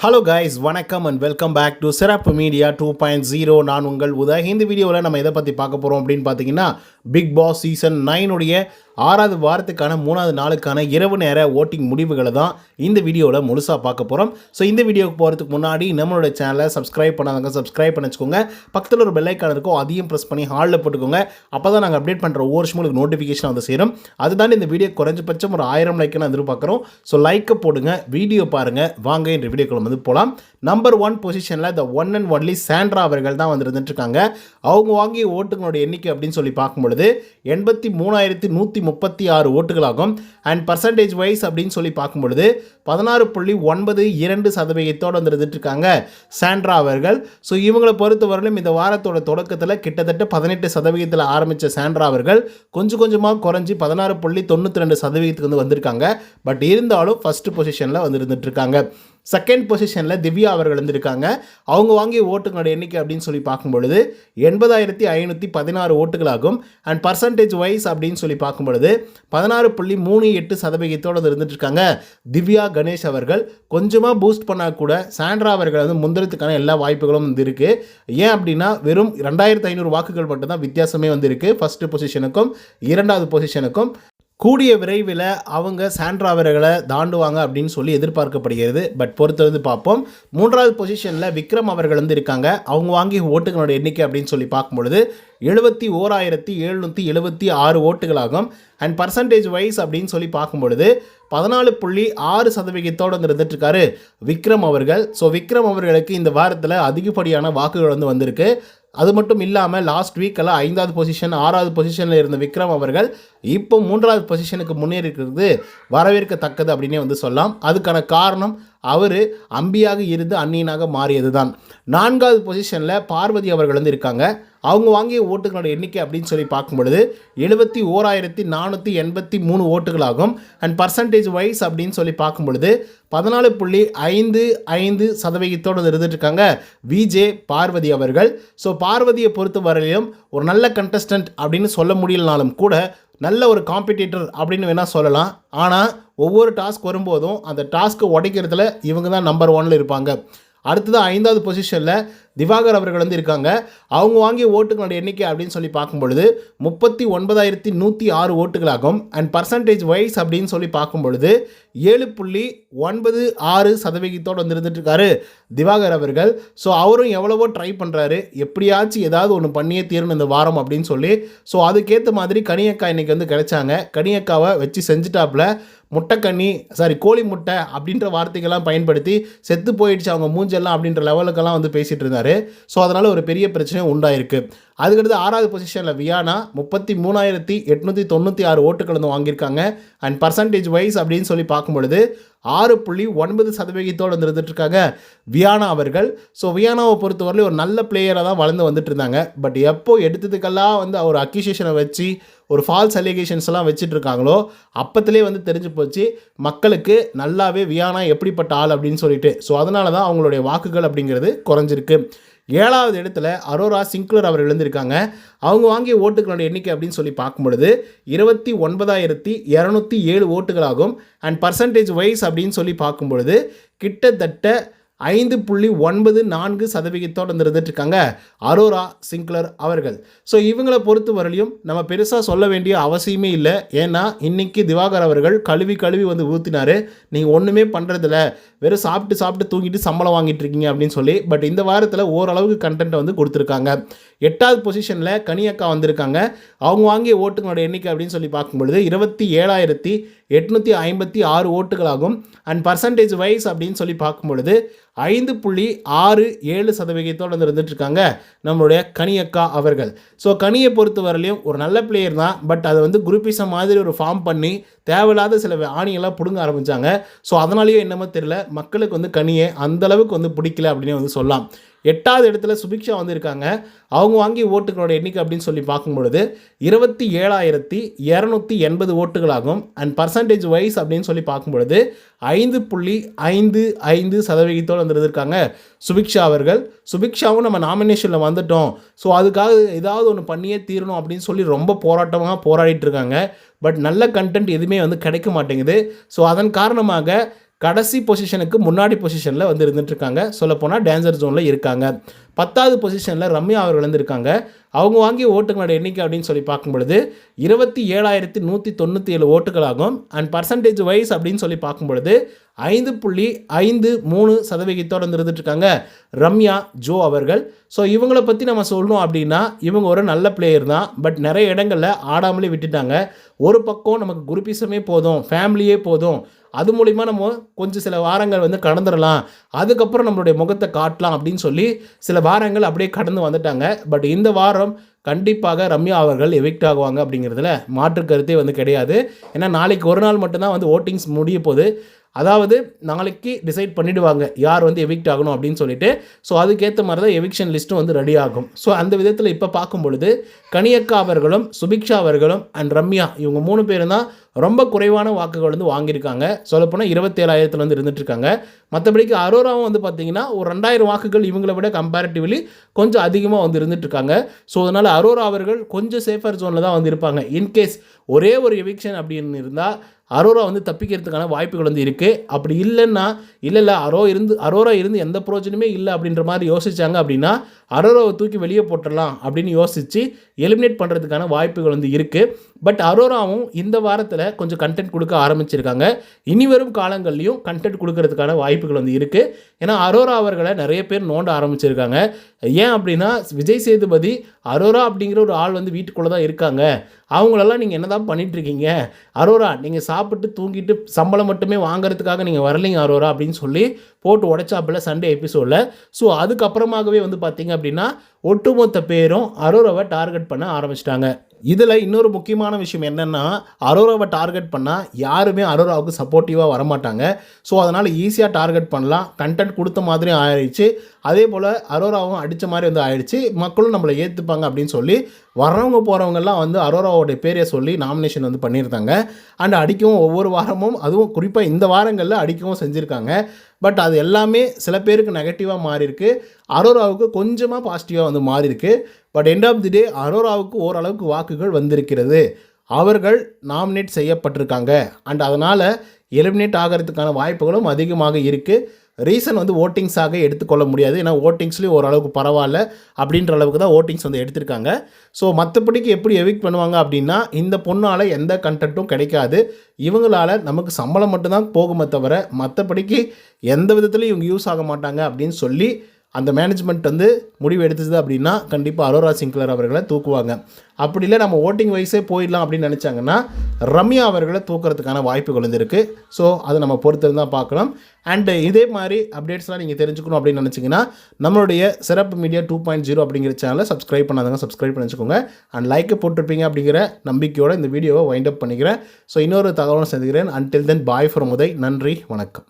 Hello guys, வணக்கம் and welcome back to சிறப்பு media 2.0. நான் உங்கள் உதய். இந்த வீடியோவில் நம்ம எதை பற்றி பார்க்க போகிறோம் அப்படின்னு பார்த்தீங்கன்னா, பிக் பாஸ் சீசன் 9 உடைய 6வது வாரத்துக்கான 3வது நாளுக்கான இரவு நேர ஓட்டிங் முடிவுகளை தான் இந்த வீடியோவில் முழுசாக பார்க்க போகிறோம். ஸோ இந்த வீடியோவுக்கு போகிறதுக்கு முன்னாடி நம்மளோட சேனலை சப்ஸ்கிரைப் பண்ணாதவங்க சப்ஸ்கிரைப் பண்ணி வச்சுக்கோங்க. பக்கத்தில் ஒரு பெல் ஐக்கான் இருக்கும், அதையும் ப்ரெஸ் பண்ணி ஹாலில் போட்டுக்கோங்க. அப்போ தான் நாங்கள் அப்டேட் பண்ணுற ஒவ்வொரு வருஷமும் உங்களுக்கு நோட்டிஃபிகேஷன் வந்து சேரும். அதுதான் இந்த வீடியோ குறைஞ்சபட்சம் ஒரு 1000 லைக் நான் எதிர்பார்க்குறோம். ஸோ லைக்கை போடுங்க, வீடியோ பாருங்கள். வாங்க இந்த வீடியோக்குள்ள வந்து போகலாம். நம்பர் 1 பொசிஷனில் the one and only Sandra அவர்கள் தான் வந்துருந்துட்டு இருக்காங்க. அவங்க வாங்கிய ஓட்டுகளோட எண்ணிக்கை அப்படின்னு சொல்லி பார்க்கும்பொழுது 83,136 ஓட்டுகளாகும். அண்ட் பர்சன்டேஜ் வைஸ் அப்படின்னு சொல்லி பார்க்கும்பொழுது 16.92% வந்துருந்துட்டு இருக்காங்க சாண்ட்ரா அவர்கள். ஸோ இவங்களை பொறுத்தவரையிலும் இந்த வாரத்தோட தொடக்கத்தில் கிட்டத்தட்ட 18% ஆரம்பித்த சாண்ட்ரா அவர்கள் கொஞ்சம் கொஞ்சமாக குறைஞ்சி 16.92% வந்து வந்திருக்காங்க. பட் இருந்தாலும் ஃபர்ஸ்ட் பொசிஷனில் வந்து இருந்துட்டு இருக்காங்க. செகண்ட் பொசிஷனில் திவ்யா அவர்கள் இருந்திருக்காங்க. அவங்க வாங்கிய ஓட்டுகளோட எண்ணிக்கை அப்படின்னு சொல்லி பார்க்கும்பொழுது 80,516 ஓட்டுகளாகும். அண்ட் பர்சன்டேஜ் வைஸ் அப்படின்னு சொல்லி பார்க்கும்பொழுது 16.38% இருந்துட்டு இருக்காங்க திவ்யா கணேஷ் அவர்கள். கொஞ்சமாக பூஸ்ட் பண்ணால் கூட சாண்ட்ரா அவர்கள் வந்து முந்திரத்துக்கான எல்லா வாய்ப்புகளும் வந்து இருக்குது. ஏன் அப்படின்னா வெறும் 2,500 வாக்குகள் மட்டும்தான் வித்தியாசமே வந்து இருக்குது ஃபஸ்ட்டு பொசிஷனுக்கும் 2வது பொசிஷனுக்கும். கூடிய விரைவில் அவங்க சாண்ட்ரா அவர்களை தாண்டுவாங்க அப்படின்னு சொல்லி எதிர்பார்க்கப்படுகிறது. பட் பொறுத்தது பார்ப்போம். 3வது பொசிஷனில் விக்ரம் அவர்கள் வந்து இருக்காங்க. அவங்க வாங்கிய ஓட்டுகளோட எண்ணிக்கை அப்படின்னு சொல்லி பார்க்கும்பொழுது 71,776 ஓட்டுகளாகும். அண்ட் பர்சன்டேஜ் வைஸ் அப்படின்னு சொல்லி பார்க்கும்பொழுது 14.6% வந்து இருந்துட்டுருக்காரு விக்ரம் அவர்கள். ஸோ விக்ரம் அவர்களுக்கு இந்த வாரத்தில் அதிகப்படியான வாக்குகள் வந்து வந்திருக்கு. அது மட்டும் இல்லாமல் லாஸ்ட் வீக்கெல்லாம் 5வது பொசிஷன் 6வது பொசிஷனில் இருந்த விக்ரம் அவர்கள் இப்போ 3வது பொசிஷனுக்கு முன்னேறி இருக்கிறது வரவேற்கத்தக்கது அப்படின்னே வந்து சொல்லலாம். அதுக்கான காரணம் அவர் அம்பியாக இருந்து அந்நியனாக மாறியது தான். 4வது பொசிஷனில் பார்வதி அவர்கள் வந்து இருக்காங்க. அவங்க வாங்கிய ஓட்டுகளோட எண்ணிக்கை அப்படின்னு சொல்லி பார்க்கும்பொழுது 71,483 ஓட்டுகளாகும். அண்ட் பர்சன்டேஜ் வைஸ் அப்படின்னு சொல்லி பார்க்கும்பொழுது 14.55% இருந்துட்டு இருக்காங்க விஜே பார்வதி அவர்கள். ஸோ பார்வதியை பொறுத்த வரையிலும் ஒரு நல்ல கண்டஸ்டன்ட் அப்படின்னு சொல்ல முடியலனாலும் கூட நல்ல ஒரு காம்படிட்டர் அப்படின்னு வேணால் சொல்லலாம். ஆனால் ஒவ்வொரு டாஸ்க் வரும்போதும் அந்த டாஸ்க்கை உடைக்கிறதுல இவங்க தான் நம்பர் 1ல் இருப்பாங்க. அடுத்தது 5வது பொசிஷனில் திவாகர் அவர்கள் வந்து இருக்காங்க. அவங்க வாங்கிய ஓட்டுகளோட எண்ணிக்கை அப்படின்னு சொல்லி பார்க்கும்பொழுது 39,106 ஓட்டுகளாகும். அண்ட் பர்சன்டேஜ் வைஸ் அப்படின்னு சொல்லி பார்க்கும்பொழுது 7.96% வந்து இருந்துட்டுருக்காரு திவாகர் அவர்கள். ஸோ அவரும் எவ்வளவோ ட்ரை பண்ணுறாரு, எப்படியாச்சும் ஏதாவது ஒன்று பண்ணியே தீரணும் இந்த வாரம் அப்படின்னு சொல்லி. ஸோ அதுக்கேற்ற மாதிரி கனியக்கா இன்றைக்கி வந்து கிடைச்சாங்க. கனியக்காவை வச்சு செஞ்சுட்டாப்புல கோழி முட்டை அப்படின்ற வார்த்தைகள்லாம் பயன்படுத்தி செத்து போயிடுச்சு அவங்க மூஞ்செல்லாம் அப்படின்ற லெவலுக்கெல்லாம் வந்து பேசிகிட்டு இருந்தார். ஸோ அதனால் ஒரு பெரிய பிரச்சனை உண்டாயிருக்கு. அதுக்கடுத்து 6வது பொசிஷனில் வியானா 33,896 ஓட்டுகள் வந்து வாங்கியிருக்காங்க. அண்ட் பர்சன்டேஜ் வைஸ் அப்படின்னு சொல்லி பார்க்கும்பொழுது 6.9% வந்து இருந்துட்டுருக்காங்க வியானா அவர்கள். ஸோ வியானாவை பொறுத்தவரையிலும் ஒரு நல்ல பிளேயராக தான் வளர்ந்து வந்துட்டு இருந்தாங்க. பட் எப்போ எடுத்ததுக்கெல்லாம் வந்து ஒரு அக்யூசேஷனை வச்சு ஒரு ஃபால்ஸ் அலிகேஷன்ஸ் எல்லாம் வச்சுட்டு இருக்காங்களோ அப்போத்துலேயே வந்து தெரிஞ்சு போச்சு மக்களுக்கு நல்லாவே வியானா எப்படிப்பட்ட ஆள் அப்படின்னு சொல்லிட்டு. ஸோ அதனால தான் அவங்களுடைய வாக்குகள் அப்படிங்கிறது குறைஞ்சிருக்கு. 7வது இடத்துல அரோரா சிங்க்லர் அவர்கள் இருந்திருக்காங்க. அவங்க வாங்கிய ஓட்டுகளோட எண்ணிக்கை அப்படின்னு சொல்லி பார்க்கும்பொழுது 29,207 ஓட்டுகளாகும். அண்ட் பர்சன்டேஜ் வைஸ் அப்படின்னு சொல்லி பார்க்கும்பொழுது கிட்டத்தட்ட 5.94% இருந்துட்டுருக்காங்க அரோரா சிங்க்லர் அவர்கள். ஸோ இவங்களை பொறுத்த வரையிலும் நம்ம பெருசாக சொல்ல வேண்டிய அவசியமே இல்லை. ஏன்னா இன்றைக்கி திவாகர் அவர்கள் கழுவி வந்து ஊற்றினார். நீங்கள் ஒன்றுமே பண்ணுறதில்ல, வெறும் சாப்பிட்டு தூங்கிட்டு சம்பளம் வாங்கிட்டு இருக்கீங்க அப்படின்னு சொல்லி. பட் இந்த வாரத்தில் ஓரளவுக்கு கண்டென்ட்டை வந்து கொடுத்துருக்காங்க. 8வது பொசிஷனில் கனியக்கா வந்திருக்காங்க. அவங்க வாங்கிய ஓட்டுகளோட எண்ணிக்கை அப்படின்னு சொல்லி பார்க்கும்பொழுது 27,856 ஓட்டுகளாகும். அண்ட் பர்சன்டேஜ் வைஸ் அப்படின்னு சொல்லி பார்க்கும்பொழுது 5.67% வந்து இருந்துட்டுருக்காங்க நம்மளுடைய கனியக்கா அவர்கள். ஸோ கனியை பொறுத்த வரலையும் ஒரு நல்ல பிளேயர் தான். பட் அதை வந்து குரூப்பிசம் மாதிரி ஒரு ஃபார்ம் பண்ணி தேவையில்லாத சில ஆணியெல்லாம் பிடுங்க ஆரம்பித்தாங்க. ஸோ அதனாலேயே என்னமோ தெரியல, மக்களுக்கு வந்து கனியை அந்தளவுக்கு வந்து பிடிக்கல அப்படின்னு வந்து சொல்லலாம். 8வது இடத்துல சுபிக்ஷா வந்திருக்காங்க. அவங்க வாங்கிய ஓட்டுகளோட எண்ணிக்கை அப்படின்னு சொல்லி பார்க்கும்பொழுது 27,280 ஓட்டுகளாகும். அண்ட் பர்சன்டேஜ் வைஸ் அப்படின்னு சொல்லி பார்க்கும்பொழுது 5.55% வந்துருக்காங்க சுபிக்ஷா அவர்கள். சுபிக்ஷாவும் நம்ம நாமினேஷனில் வந்துட்டோம், ஸோ அதுக்காக ஏதாவது ஒன்று பண்ணியே தீரணும் அப்படின்னு சொல்லி ரொம்ப போராட்டமாக போராடிட்டு இருக்காங்க. பட் நல்ல கண்டென்ட் எதுவுமே வந்து கிடைக்க மாட்டேங்குது. ஸோ அதன் காரணமாக கடைசி பொசிஷனுக்கு முன்னாடி பொசிஷனில் வந்து இருந்துகிட்ருக்காங்க. சொல்லப்போனால் டேஞ்சர் ஜோனில் இருக்காங்க. 10வது பொசிஷனில் ரம்யா அவர்கள் இருந்திருக்காங்க. அவங்க வாங்கிய ஓட்டுகளோட எண்ணிக்கை அப்படின்னு சொல்லி பார்க்கும்பொழுது 27,197 ஓட்டுகளாகும். அண்ட் பர்சன்டேஜ் வைஸ் அப்படின்னு சொல்லி பார்க்கும்பொழுது 5.53% இருந்துகிட்ருக்காங்க ரம்யா ஜோ அவர்கள். ஸோ இவங்களை பற்றி நம்ம சொல்லணும் அப்படின்னா இவங்க ஒரு நல்ல பிளேயர் தான். பட் நிறைய இடங்களில் ஆடாமலே விட்டுட்டாங்க. ஒரு பக்கம் நமக்கு குரூப்பிசமே போதும், ஃபேமிலியே போதும், அது மூலிமா நம்ம கொஞ்சம் சில வாரங்கள் வந்து கடந்துடலாம், அதுக்கப்புறம் நம்மளுடைய முகத்தை காட்டலாம் அப்படின்னு சொல்லி சில வாரங்கள் அப்படியே கடந்து வந்துட்டாங்க. பட் இந்த வாரம் கண்டிப்பாக ரம்யா அவர்கள் எவிக்ட் ஆகுவாங்க அப்படிங்கிறதுல மாற்று கருத்தே வந்து கிடையாது. ஏன்னா நாளைக்கு ஒரு நாள் மட்டும்தான் வந்து ஓட்டிங்ஸ் முடிய போகுது. அதாவது நாளைக்கு டிசைட் பண்ணிவிடுவாங்க யார் வந்து எவிக்ட் ஆகணும் அப்படின்னு சொல்லிட்டு. ஸோ அதுக்கேற்ற மாதிரி தான் எவிக்ஷன் லிஸ்ட்டும் வந்து ரெடி ஆகும். ஸோ அந்த விதத்தில் இப்போ பார்க்கும் பொழுது கனியக்கா அவர்களும் சுபிக்ஷா அவர்களும் அண்ட் ரம்யா இவங்க 3 பேரும் தான் ரொம்ப குறைவான வாக்குகள் வந்து வாங்கியிருக்காங்க. சொல்லப்போனால் 27,000 வந்து இருந்துகிட்ருக்காங்க. மற்றபடிக்கு அரோராவும் வந்து பார்த்திங்கன்னா ஒரு 2,000 வாக்குகள் இவங்களை விட கம்பேரிட்டிவ்லி கொஞ்சம் அதிகமாக வந்து இருந்துகிட்ருக்காங்க. ஸோ அதனால் அரோரா அவர்கள் கொஞ்சம் சேஃபர் ஜோனில் தான் வந்து இருப்பாங்க. இன்கேஸ் ஒரே ஒரு எவிக்ஷன் அப்படின்னு இருந்தால் அரோரா வந்து தப்பிக்கிறதுக்கான வாய்ப்புகள் வந்து இருக்குது. அப்படி இல்லைன்னா இல்லை அரோரா இருந்து எந்த பிரயோஜனமே இல்லை அப்படின்ற மாதிரி யோசித்தாங்க அப்படின்னா அரோராவை தூக்கி வெளியே போட்டுடலாம் அப்படின்னு யோசித்து எலிமினேட் பண்ணுறதுக்கான வாய்ப்புகள் வந்து இருக்குது. பட் அரோராவும் இந்த வாரத்தில் கொஞ்சம் கண்டென்ட் கொடுக்க ஆரம்பிச்சிருக்காங்க. இனி வரும் காலங்கள்லையும் கண்டென்ட் கொடுக்கறதுக்கான வாய்ப்புகள் வந்து இருக்குது. ஏன்னா அரோரா அவர்களை நிறைய பேர் நோண்ட ஆரம்பிச்சிருக்காங்க. ஏன் அப்படின்னா விஜய் சேதுபதி அரோரா அப்படிங்கிற ஒரு ஆள் வந்து வீட்டுக்குள்ளே தான் இருக்காங்க, அவங்களெல்லாம் நீங்கள் என்ன தான் பண்ணிகிட்ருக்கீங்க, அரோரா நீங்கள் சாப்பிட்டு தூங்கிட்டு சம்பளம் மட்டுமே வாங்குறதுக்காக நீங்கள் வரலைங்க அரோரா அப்படின்னு சொல்லி போட்டு உடைச்சாப்பில் சண்டே எபிசோடில். ஸோ அதுக்கப்புறமாகவே வந்து பார்த்திங்க அப்படின்னா ஒட்டுமொத்த பேரும் அரோராவை டார்கெட் பண்ண ஆரம்பிச்சிட்டாங்க. இதில் இன்னொரு முக்கியமான விஷயம் என்னென்னா அரோராவை டார்கெட் பண்ணால் யாருமே அரோராவுக்கு சப்போர்ட்டிவாக வரமாட்டாங்க. ஸோ அதனால் ஈஸியாக டார்கெட் பண்ணலாம். கண்டென்ட் கொடுத்த மாதிரியும் ஆயிடுச்சு, அதே போல் அரோராவும் அடித்த மாதிரி வந்து ஆயிடுச்சு. மக்களும் நம்மளை ஏற்றுப்பாங்க அப்படின்னு சொல்லி வர்றவங்க போகிறவங்கெல்லாம் வந்து அரோராவோடைய பேரை சொல்லி நாமினேஷன் வந்து பண்ணியிருந்தாங்க. அண்ட் அடிக்கவும் ஒவ்வொரு வாரமும், அதுவும் குறிப்பாக இந்த வாரங்களில் அடிக்கவும் செஞ்சுருக்காங்க. பட் அது எல்லாமே சில பேருக்கு நெகட்டிவாக மாறியிருக்கு, அரோராவுக்கு கொஞ்சமாக பாசிட்டிவாக வந்து மாறியிருக்கு. பட் எண்ட் ஆஃப் தி டே அரோராவுக்கு ஓரளவுக்கு வாக்குகள் வந்திருக்கிறது. அவர்கள் நாமினேட் செய்யப்பட்டிருக்காங்க. அண்ட் அதனால் எலிமினேட் ஆகிறதுக்கான வாய்ப்புகளும் அதிகமாக இருக்குது. ரீசன் வந்து ஓட்டிங்ஸாக எடுத்துக்கொள்ள முடியாது. ஏன்னா ஓட்டிங்ஸ்லேயும் ஓரளவுக்கு பரவாயில்ல அப்படின்ற அளவுக்கு தான் ஓட்டிங்ஸ் வந்து எடுத்திருக்காங்க. ஸோ மற்றபடிக்கு எப்படி எவிக்ட் பண்ணுவாங்க அப்படின்னா இந்த பொண்ணால் எந்த கண்டென்ட்டும் கிடைக்காது, இவங்களால் நமக்கு சம்பளம் மட்டும்தான் போகுமே தவிர மற்றபடிக்கு எந்த விதத்துலையும் இவங்க யூஸ் ஆக மாட்டாங்க அப்படின்னு சொல்லி அந்த மேனேஜ்மெண்ட் வந்து முடிவு எடுத்தது அப்படின்னா கண்டிப்பாக அரோரா சிங்க்லர் அவர்களை தூக்குவாங்க. அப்படி இல்லை நம்ம ஓட்டிங் வைஸே போயிடலாம் அப்படின்னு நினச்சாங்கன்னா ரம்யா அவர்களை தூக்கிறதுக்கான வாய்ப்புகள் வந்து இருக்குது. ஸோ அதை நம்ம பொறுத்து தான் பார்க்கலாம். அண்டு இதே மாதிரி அப்டேட்ஸ்லாம் நீங்கள் தெரிஞ்சுக்கணும் அப்படின்னு நினச்சிங்கன்னா நம்மளுடைய சிறப்பு மீடியா 2.0 அப்படிங்கிற சேனலை சப்ஸ்கிரைப் பண்ணாதவங்க சப்ஸ்கிரைப் பண்ணி வச்சுக்கோங்க. அண்ட் லைக்கை போட்டிருப்பீங்க அப்படிங்கிற நம்பிக்கையோடு இந்த வீடியோவை வைண்ட் அப் பண்ணிக்கிறேன். ஸோ இன்னொரு தகவலும் செஞ்சுக்கிறேன். Until then bye from Uday. நன்றி, வணக்கம்.